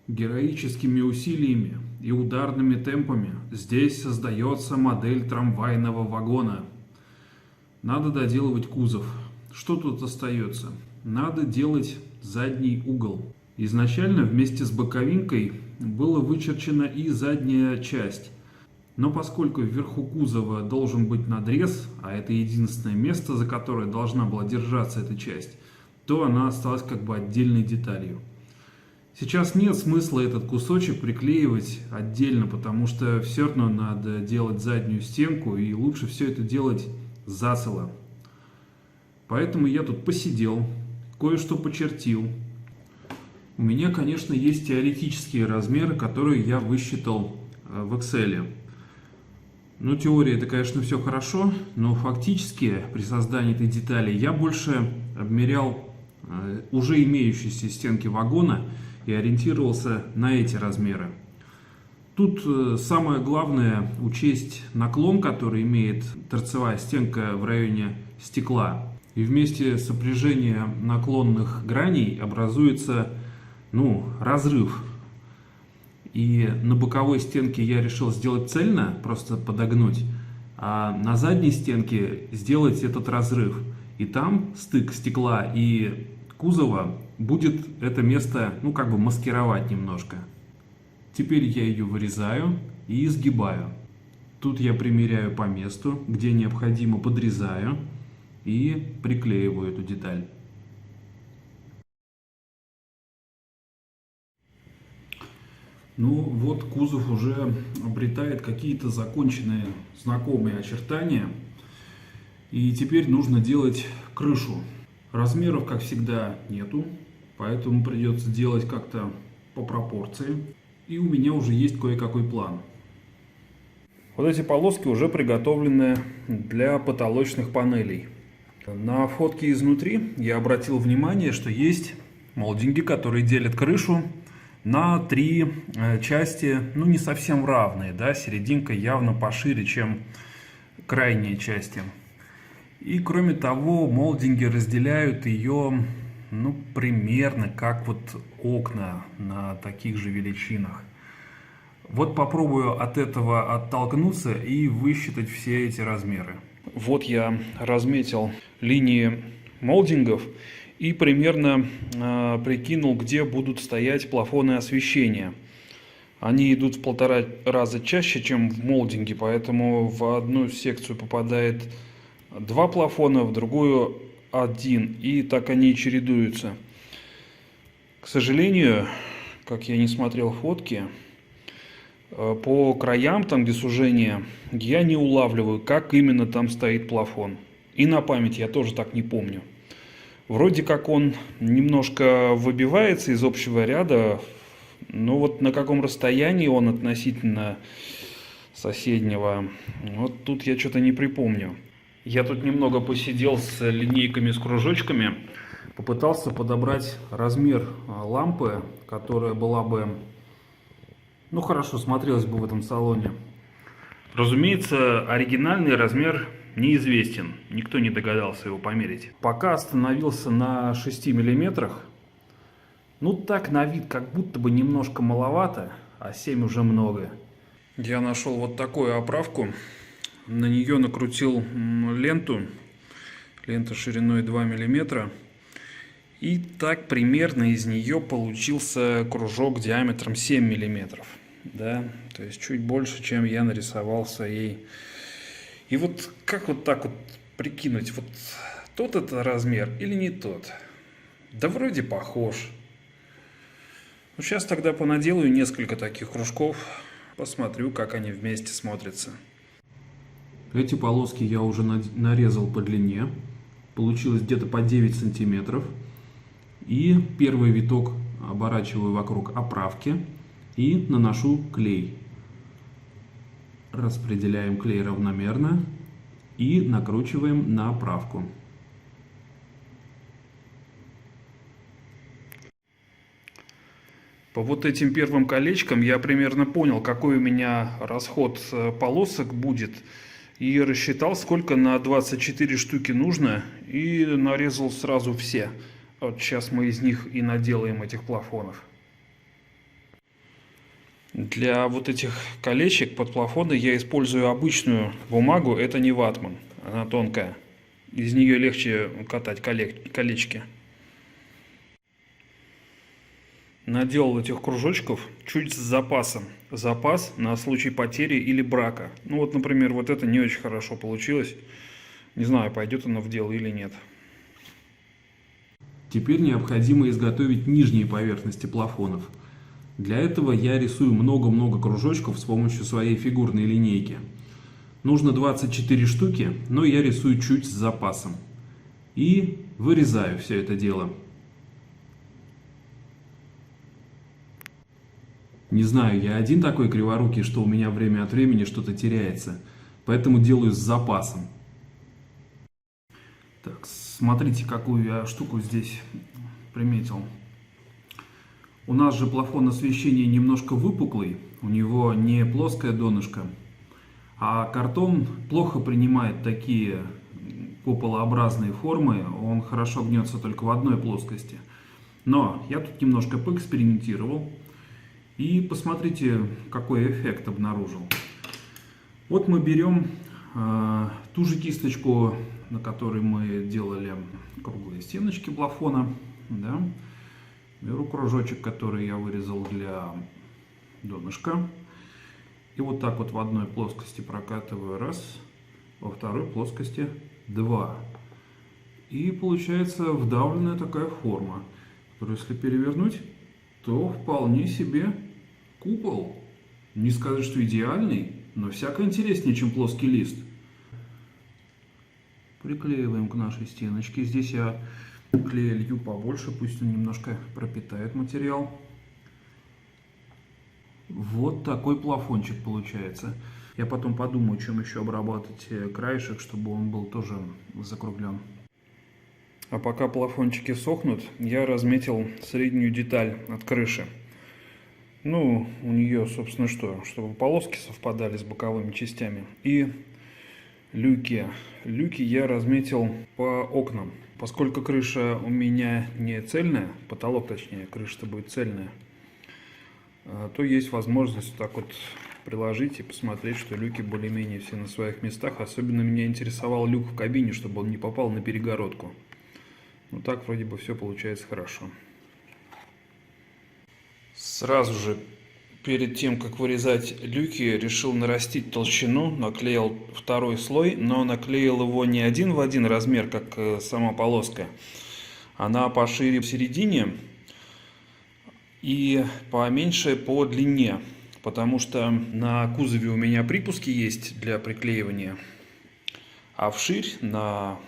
Героическими усилиями и ударными темпами здесь создается модель трамвайного вагона. Надо доделывать кузов. Что тут остается? Надо делать задний угол. Изначально вместе с боковинкой была вычерчена и задняя часть. Но поскольку вверху кузова должен быть надрез, а это единственное место, за которое должна была держаться эта часть, то она осталась как бы отдельной деталью. Сейчас нет смысла этот кусочек приклеивать отдельно, потому что все равно надо делать заднюю стенку, и лучше все это делать зацело. Поэтому я тут посидел, кое-что почертил. У меня, конечно, есть теоретические размеры, которые я высчитал в Excel. Ну, теория это, конечно, все хорошо, но фактически при создании этой детали я больше обмерял уже имеющиеся стенки вагона и ориентировался на эти размеры. Тут самое главное учесть наклон, который имеет торцевая стенка в районе стекла. И вместе сопряжения наклонных граней образуется, разрыв. И на боковой стенке я решил сделать цельно, просто подогнуть, а на задней стенке сделать этот разрыв. И там стык стекла и кузова будет это место, маскировать немножко. Теперь я ее вырезаю и изгибаю. Тут я примеряю по месту, где необходимо подрезаю и приклеиваю эту деталь. Вот кузов уже обретает какие-то законченные знакомые очертания. И теперь нужно делать крышу. Размеров, как всегда, нету, поэтому придется делать как-то по пропорции. И у меня уже есть кое-какой план. Вот эти полоски уже приготовлены для потолочных панелей. На фотке изнутри я обратил внимание, что есть молдинги, которые делят крышу на три части, не совсем равные, да, серединка явно пошире, чем крайние части. И кроме того, молдинги разделяют ее, примерно как вот окна на таких же величинах. Вот попробую от этого оттолкнуться и высчитать все эти размеры. Вот я разметил линии молдингов и примерно прикинул, где будут стоять плафоны освещения. Они идут в 1,5 раза чаще, чем в молдинге, поэтому в одну секцию попадает 2 плафона, в другую 1, и так они и чередуются. К сожалению, как я не смотрел фотки, по краям, там где сужение, я не улавливаю, как именно там стоит плафон. И на память я тоже так не помню. Вроде как он немножко выбивается из общего ряда, но вот на каком расстоянии он относительно соседнего, вот тут я что-то не припомню. Я тут немного посидел с линейками, с кружочками, попытался подобрать размер лампы, которая была бы, хорошо смотрелась бы в этом салоне. Разумеется, оригинальный размер неизвестен, никто не догадался его померить. Пока остановился на 6 миллиметрах. Так на вид как будто бы немножко маловато, а 7 уже много. Я нашел вот такую оправку. На нее накрутил ленту. Лента шириной 2 миллиметра. И так примерно из нее получился кружок диаметром 7 миллиметров. Да, то есть чуть больше, чем я нарисовал в своей. И вот как вот так вот прикинуть, вот тот это размер или не тот? Да вроде похож. Сейчас тогда понаделаю несколько таких кружков, посмотрю, как они вместе смотрятся. Эти полоски я уже нарезал по длине, получилось где-то по 9 сантиметров. И первый виток оборачиваю вокруг оправки и наношу клей. Распределяем клей равномерно и накручиваем на оправку. По вот этим первым колечкам я примерно понял, какой у меня расход полосок будет. И рассчитал, сколько на 24 штуки нужно. И нарезал сразу все. Вот сейчас мы из них и наделаем этих плафонов. Для вот этих колечек под плафоны я использую обычную бумагу. Это не ватман, она тонкая. Из нее легче катать колечки. Наделал этих кружочков чуть с запасом. Запас на случай потери или брака. Ну вот, например, вот это не очень хорошо получилось. Не знаю, пойдет оно в дело или нет. Теперь необходимо изготовить нижние поверхности плафонов. Для этого я рисую много-много кружочков с помощью своей фигурной линейки. Нужно 24 штуки, но я рисую чуть с запасом. И вырезаю все это дело. Не знаю, я один такой криворукий, что у меня время от времени что-то теряется. Поэтому делаю с запасом. Так, смотрите, какую я штуку здесь приметил. У нас же плафон освещения немножко выпуклый. У него не плоское донышко. А картон плохо принимает такие куполообразные формы. Он хорошо гнется только в одной плоскости. Но я тут немножко поэкспериментировал. И посмотрите, какой эффект обнаружил. Вот мы берем ту же кисточку, на которой мы делали круглые стеночки плафона. Да? Беру кружочек, который я вырезал для донышка. И вот так вот в одной плоскости прокатываю раз, во второй плоскости два. И получается вдавленная такая форма, которую если перевернуть, то вполне себе купол. Не сказать, что идеальный, но всяко интереснее, чем плоский лист. Приклеиваем к нашей стеночке. Здесь я клея лью побольше, пусть он немножко пропитает материал. Вот такой плафончик получается. Я потом подумаю, чем еще обрабатывать краешек, чтобы он был тоже закруглен. А пока плафончики сохнут, я разметил среднюю деталь от крыши. Ну, у нее, собственно, что? Чтобы полоски совпадали с боковыми частями. И люки. Люки я разметил по окнам. Поскольку крыша у меня не цельная, потолок точнее, крыша-то будет цельная, то есть возможность вот так вот приложить и посмотреть, что люки более-менее все на своих местах. Особенно меня интересовал люк в кабине, чтобы он не попал на перегородку. Ну так вроде бы все получается хорошо. Сразу же перед тем, как вырезать люки, решил нарастить толщину, наклеил второй слой, но наклеил его не один в один размер, как сама полоска. Она пошире в середине и поменьше по длине, потому что на кузове у меня припуски есть для приклеивания, а вширь на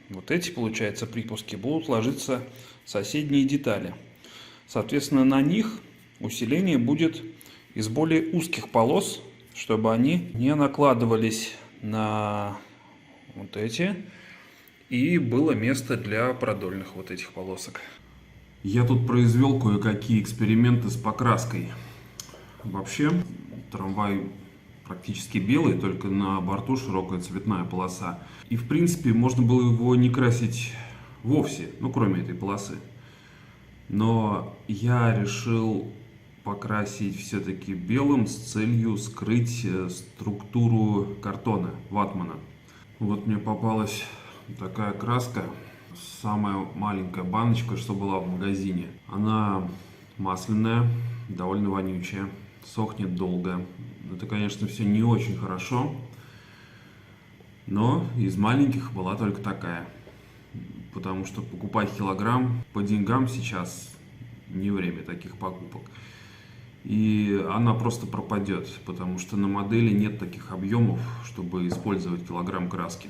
вот эти, получается, припуски будут ложиться соседние детали. Соответственно, на них усиление будет из более узких полос, чтобы они не накладывались на вот эти, и было место для продольных вот этих полосок. Я тут произвел кое-какие эксперименты с покраской. Вообще, трамвай практически белый, только на борту широкая цветная полоса. И в принципе можно было его не красить вовсе, ну кроме этой полосы. Но я решил покрасить все-таки белым с целью скрыть структуру картона, ватмана. Вот мне попалась такая краска, самая маленькая баночка, что была в магазине. Она масляная, довольно вонючая, сохнет долго. Это, конечно, все не очень хорошо, но из маленьких была только такая. Потому что покупать килограмм по деньгам сейчас не время таких покупок. И она просто пропадет, потому что на модели нет таких объемов, чтобы использовать килограмм краски.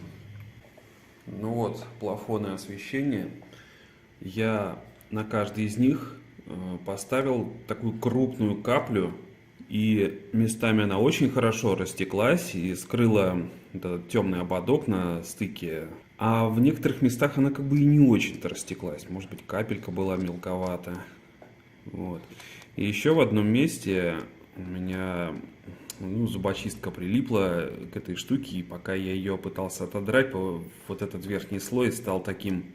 Ну вот, плафоны освещения. Я на каждый из них поставил такую крупную каплю. И местами она очень хорошо растеклась и скрыла этот темный ободок на стыке. А в некоторых местах она как бы и не очень-то растеклась. Может быть, капелька была мелковата. Вот. И еще в одном месте у меня зубочистка прилипла к этой штуке, и пока я ее пытался отодрать, вот этот верхний слой стал таким,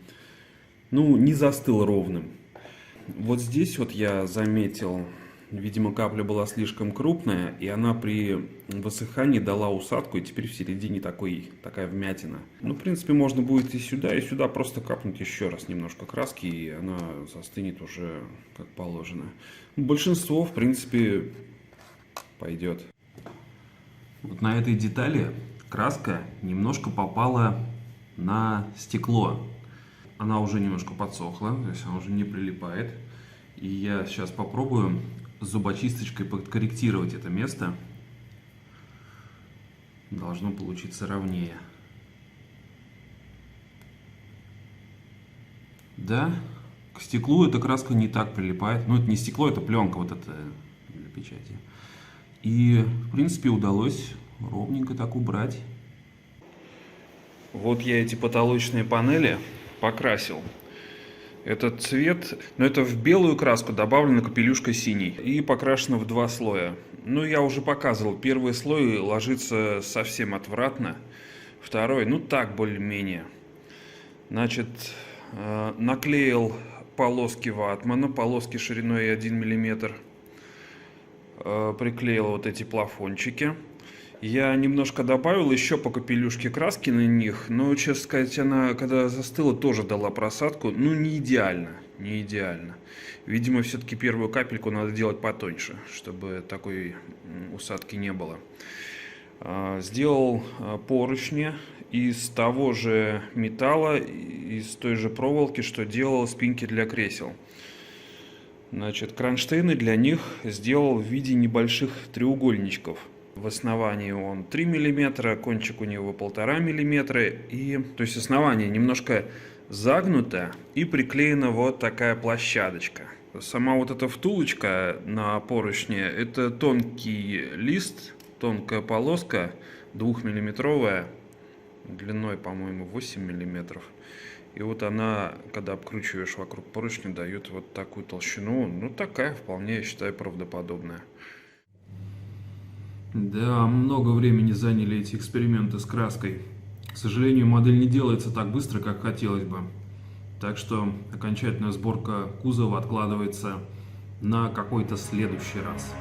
не застыл ровным. Вот здесь вот я заметил, видимо, капля была слишком крупная, и она при высыхании дала усадку, и теперь в середине такая вмятина. В принципе, можно будет и сюда просто капнуть еще раз немножко краски, и она застынет уже как положено. Большинство, в принципе, пойдет. Вот на этой детали краска немножко попала на стекло. Она уже немножко подсохла, то есть она уже не прилипает. И я сейчас попробую зубочисточкой подкорректировать это место. Должно получиться ровнее. Да, к стеклу эта краска не так прилипает. Это не стекло, это пленка вот эта для печати. И, в принципе, удалось ровненько так убрать. Вот я эти потолочные панели покрасил. Этот цвет, это в белую краску добавлена капелюшка синий и покрашено в 2 слоя. Я уже показывал, первый слой ложится совсем отвратно, второй, так, более-менее. Значит, наклеил полоски ватмана, полоски шириной 1 мм, приклеил вот эти плафончики. Я немножко добавил еще по капелюшке краски на них, но, честно сказать, она, когда застыла, тоже дала просадку. Не идеально, не идеально. Видимо, все-таки первую капельку надо делать потоньше, чтобы такой усадки не было. Сделал поручни из того же металла, из той же проволоки, что делал спинки для кресел. Значит, кронштейны для них сделал в виде небольших треугольничков. В основании он 3 мм, кончик у него 1,5 мм. То есть основание немножко загнуто и приклеена вот такая площадочка. Сама вот эта втулочка на поручне — это тонкий лист, тонкая полоска 2-миллиметровая, длиной, по-моему, 8 мм. И вот она, когда обкручиваешь вокруг поручня, дает вот такую толщину. Такая вполне, я считаю, правдоподобная. Да, много времени заняли эти эксперименты с краской. К сожалению, модель не делается так быстро, как хотелось бы. Так что окончательная сборка кузова откладывается на какой-то следующий раз.